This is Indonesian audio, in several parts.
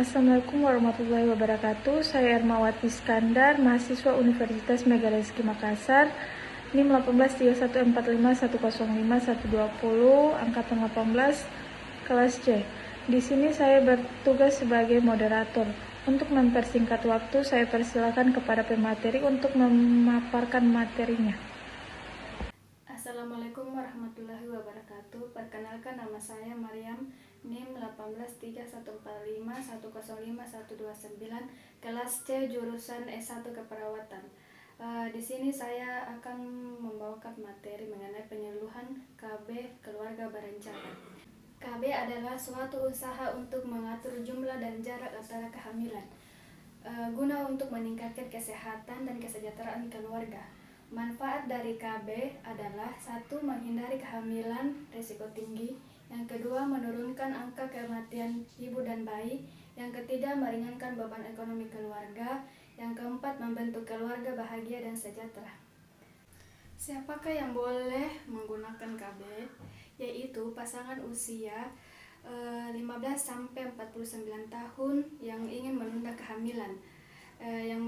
Assalamualaikum warahmatullahi wabarakatuh. Saya Ermawati Iskandar, mahasiswa Universitas Megareski Makassar, NIM 18451051020, angkatan 18, kelas C. Di sini saya bertugas sebagai moderator. Untuk mempersingkat waktu, saya persilakan kepada pemateri untuk memaparkan materinya. Assalamualaikum warahmatullahi wabarakatuh. Perkenalkan, nama saya Maryam, NIM 18315105129, kelas C, jurusan S1 Keperawatan. Di sini saya akan membawakan materi mengenai penyuluhan KB keluarga berencana. KB adalah suatu usaha untuk mengatur jumlah dan jarak antara kehamilan, guna untuk meningkatkan kesehatan dan kesejahteraan keluarga. Manfaat dari KB adalah: 1. Menghindari kehamilan risiko tinggi. Yang kedua, menurunkan angka kematian ibu dan bayi. Yang ketiga, meringankan beban ekonomi keluarga. Yang keempat, membentuk keluarga bahagia dan sejahtera. Siapakah yang boleh menggunakan KB? Yaitu pasangan usia 15-49 tahun yang ingin menunda kehamilan, yang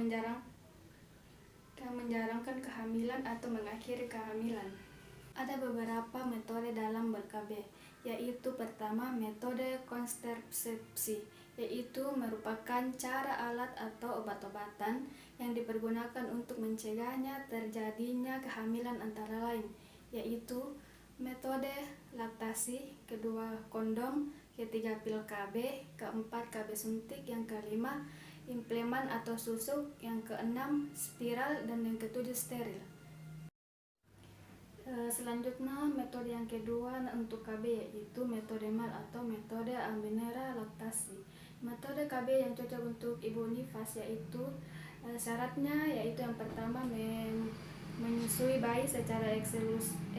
menjarangkan kehamilan atau mengakhiri kehamilan. Ada beberapa metode dalam ber-KB, yaitu pertama, metode kontrasepsi, yaitu merupakan cara alat atau obat-obatan yang dipergunakan untuk mencegahnya terjadinya kehamilan, antara lain yaitu metode laktasi, kedua kondom, ketiga pil KB, keempat KB suntik, yang kelima implemen atau susuk, yang keenam spiral, dan yang ketujuh steril. Selanjutnya, metode yang kedua untuk KB yaitu metode MAL atau metode Almenara laktasi. Metode KB yang cocok untuk ibu nifas yaitu syaratnya yaitu yang pertama, menyusui bayi secara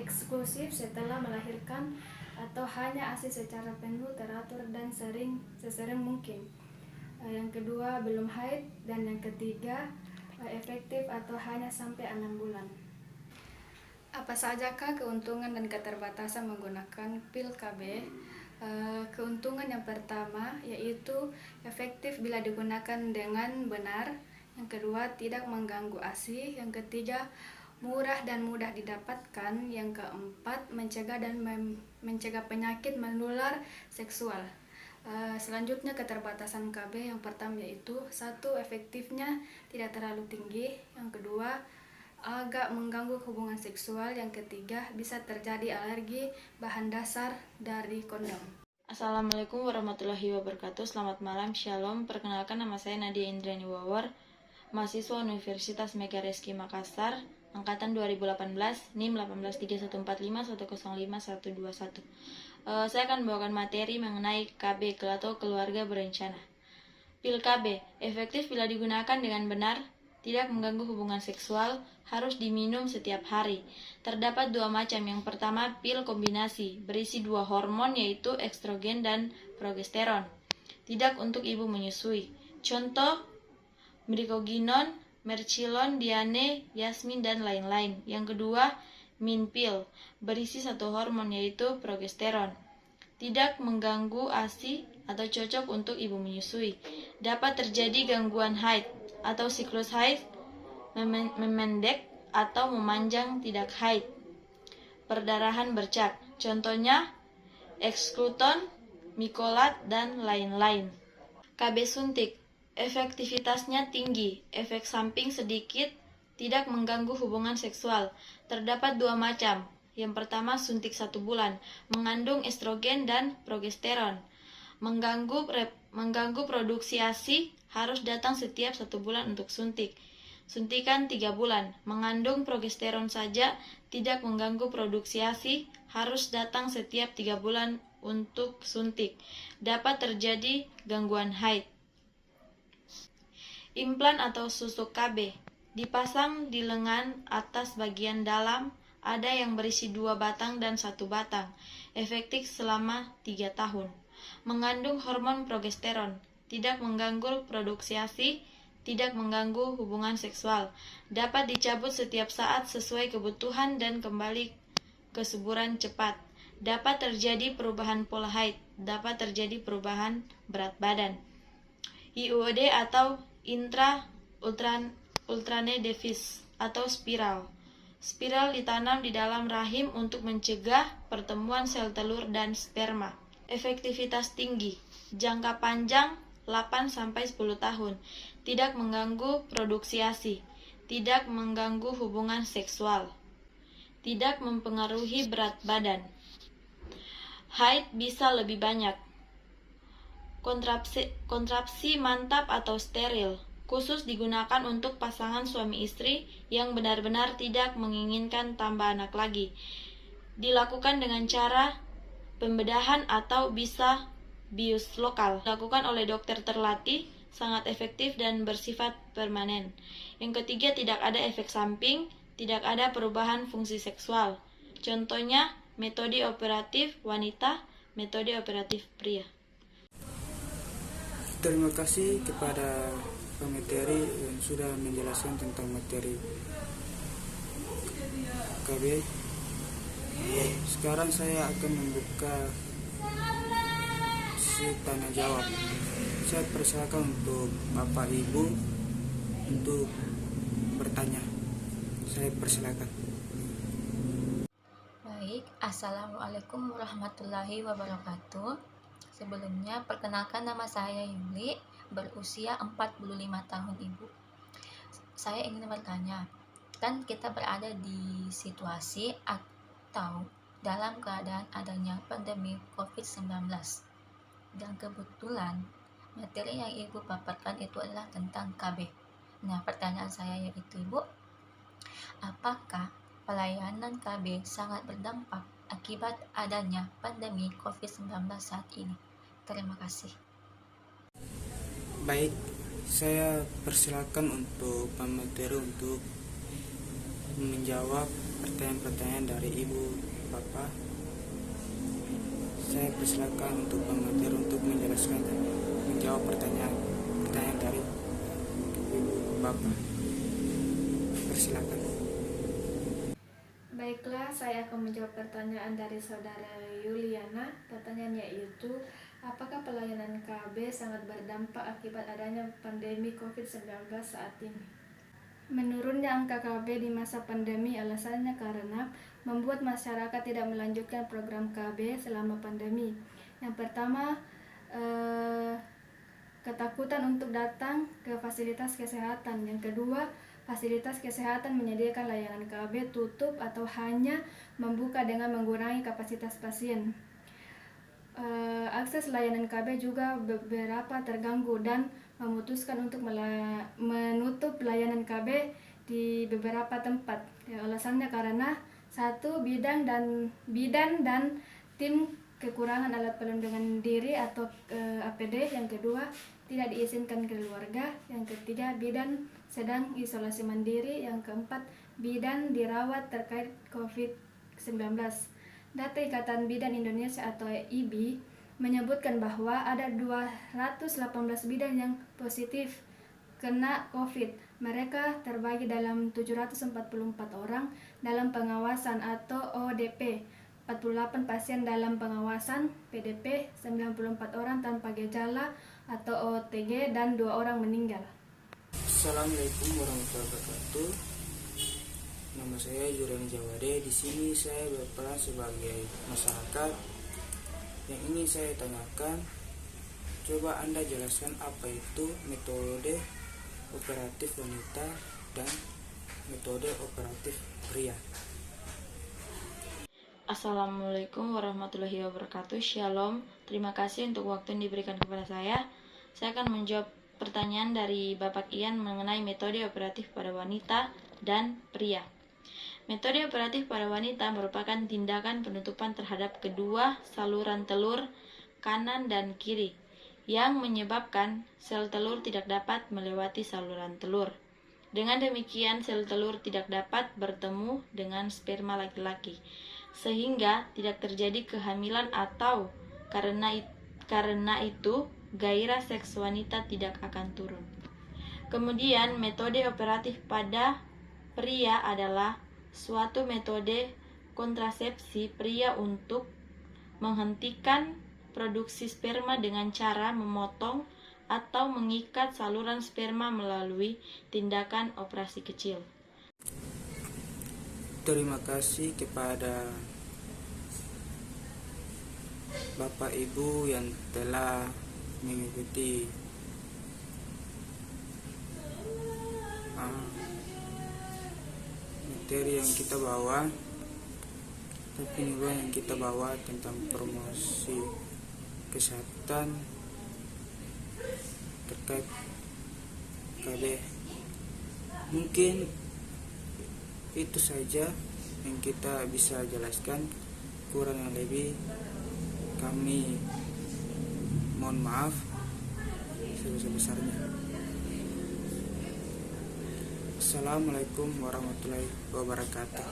eksklusif setelah melahirkan atau hanya ASI secara penuh, teratur, dan sesering mungkin. Yang kedua, belum haid, dan yang ketiga, efektif atau hanya sampai 6 bulan. Apa sajakah keuntungan dan keterbatasan menggunakan pil KB? Keuntungan yang pertama yaitu efektif bila digunakan dengan benar. Yang kedua, tidak mengganggu ASI. Yang ketiga, murah dan mudah didapatkan. Yang keempat, mencegah penyakit menular seksual. Selanjutnya, keterbatasan KB yang pertama yaitu: 1. Efektifnya tidak terlalu tinggi. Yang kedua, agak mengganggu hubungan seksual. Yang ketiga, bisa terjadi alergi bahan dasar dari kondom. Assalamualaikum warahmatullahi wabarakatuh. Selamat malam, shalom. Perkenalkan, nama saya Nadia Indrani Wawar, mahasiswa Universitas Megareski Makassar, angkatan 2018, NIM 1831451051021. Saya akan membawakan materi mengenai KB atau keluarga berencana. Pil KB efektif bila digunakan dengan benar, tidak mengganggu hubungan seksual, harus diminum setiap hari. Terdapat dua macam. Yang pertama, pil kombinasi, berisi dua hormon yaitu estrogen dan progesteron. Tidak untuk ibu menyusui. Contoh, myrcaloginon, mercilon, diane, yasmin, dan lain-lain. Yang kedua, minpil, berisi satu hormon yaitu progesteron. Tidak mengganggu ASI atau cocok untuk ibu menyusui. Dapat terjadi gangguan haid atau siklus haid, memendek atau memanjang tidak haid, perdarahan bercak, contohnya ekskluton, mikolat, dan lain-lain. KB suntik, efektivitasnya tinggi, efek samping sedikit, tidak mengganggu hubungan seksual. Terdapat dua macam. Yang pertama, suntik 1 bulan, mengandung estrogen dan progesteron. Mengganggu produksi ASI, harus datang setiap 1 bulan untuk suntik. Suntikan 3 bulan, mengandung progesteron saja, tidak mengganggu produksi ASI, harus datang setiap 3 bulan untuk suntik. Dapat terjadi gangguan haid. Implan atau susuk KB, dipasang di lengan atas bagian dalam, ada yang berisi 2 batang dan 1 batang. Efektif selama 3 tahun. Mengandung hormon progesteron, tidak mengganggu produksi ASI, tidak mengganggu hubungan seksual. Dapat dicabut setiap saat sesuai kebutuhan dan kembali kesuburan cepat. Dapat terjadi perubahan pola haid, dapat terjadi perubahan berat badan. IUD atau ultrane device atau spiral. Spiral ditanam di dalam rahim untuk mencegah pertemuan sel telur dan sperma. Efektivitas tinggi, jangka panjang 8-10 tahun, tidak mengganggu produksi ASI, tidak mengganggu hubungan seksual, tidak mempengaruhi berat badan. Haid bisa lebih banyak. Kontrapsi mantap atau steril, khusus digunakan untuk pasangan suami istri yang benar-benar tidak menginginkan tambah anak lagi. Dilakukan dengan cara pembedahan atau bisa bius lokal. Dilakukan oleh dokter terlatih, sangat efektif dan bersifat permanen. Yang ketiga, tidak ada efek samping, tidak ada perubahan fungsi seksual. Contohnya, metode operatif wanita, metode operatif pria. Terima kasih kepada pemateri yang sudah menjelaskan tentang materi KB. Sekarang saya akan membuka sesi tanya jawab. Saya persilakan untuk Bapak Ibu untuk bertanya. Saya persilakan. Baik, Assalamualaikum warahmatullahi wabarakatuh. Sebelumnya, perkenalkan nama saya Yuli, berusia 45 tahun Ibu. Saya ingin bertanya, kan kita berada di situasi atau dalam keadaan adanya pandemi COVID-19. Dan kebetulan, materi yang Ibu paparkan itu adalah tentang KB. Nah, pertanyaan saya yaitu Ibu, apakah pelayanan KB sangat berdampak akibat adanya pandemi COVID-19 saat ini? Terima kasih. Baik, saya persilakan untuk pemateri untuk menjawab pertanyaan-pertanyaan dari Ibu Bapak. Saya persilakan untuk pemateri untuk menjawab pertanyaan dari Ibu Bapak. Persilakan. Baiklah, saya akan menjawab pertanyaan dari saudara Yuliana. Pertanyaannya yaitu, apakah pelayanan KB sangat berdampak akibat adanya pandemi COVID-19 saat ini? Menurunnya angka KB di masa pandemi alasannya karena membuat masyarakat tidak melanjutkan program KB selama pandemi. Yang pertama, ketakutan untuk datang ke fasilitas kesehatan. Yang kedua, fasilitas kesehatan menyediakan layanan KB tutup atau hanya membuka dengan mengurangi kapasitas pasien. Akses layanan KB juga beberapa terganggu dan memutuskan untuk menutup layanan KB di beberapa tempat. Alasannya karena satu, bidan dan tim kekurangan alat pelindungan diri atau APD. Yang kedua, tidak diizinkan keluarga. Yang ketiga, bidan sedang isolasi mandiri. Yang keempat, bidan dirawat terkait COVID-19. Data Ikatan Bidan Indonesia atau IBI menyebutkan bahwa ada 218 bidan yang positif kena COVID. Mereka terbagi dalam 744 orang dalam pengawasan atau ODP, 48 pasien dalam pengawasan PDP, 94 orang tanpa gejala atau OTG, dan 2 orang meninggal. Assalamualaikum warahmatullahi wabarakatuh. Nama saya Juren Jawade. Di sini saya berperan sebagai masyarakat. Yang ingin saya tanyakan, coba Anda jelaskan apa itu metode operatif wanita dan metode operatif pria. Assalamualaikum warahmatullahi wabarakatuh. Shalom. Terima kasih untuk waktu yang diberikan kepada saya. Saya akan menjawab pertanyaan dari Bapak Ian mengenai metode operatif pada wanita dan pria. Metode operatif pada wanita merupakan tindakan penutupan terhadap kedua saluran telur kanan dan kiri yang menyebabkan sel telur tidak dapat melewati saluran telur. Dengan demikian, sel telur tidak dapat bertemu dengan sperma laki-laki, sehingga tidak terjadi kehamilan atau karena itu gairah seks wanita tidak akan turun. Kemudian, metode operatif pada pria adalah suatu metode kontrasepsi pria untuk menghentikan produksi sperma dengan cara memotong atau mengikat saluran sperma melalui tindakan operasi kecil. Terima kasih kepada Bapak Ibu yang telah mengikuti materi yang kita bawa, penyuluhan yang kita bawa tentang promosi kesehatan terkait KB. Mungkin itu saja yang kita bisa jelaskan, kurang yang lebih kami mohon maaf sebesar-besarnya. Assalamualaikum warahmatullahi wabarakatuh.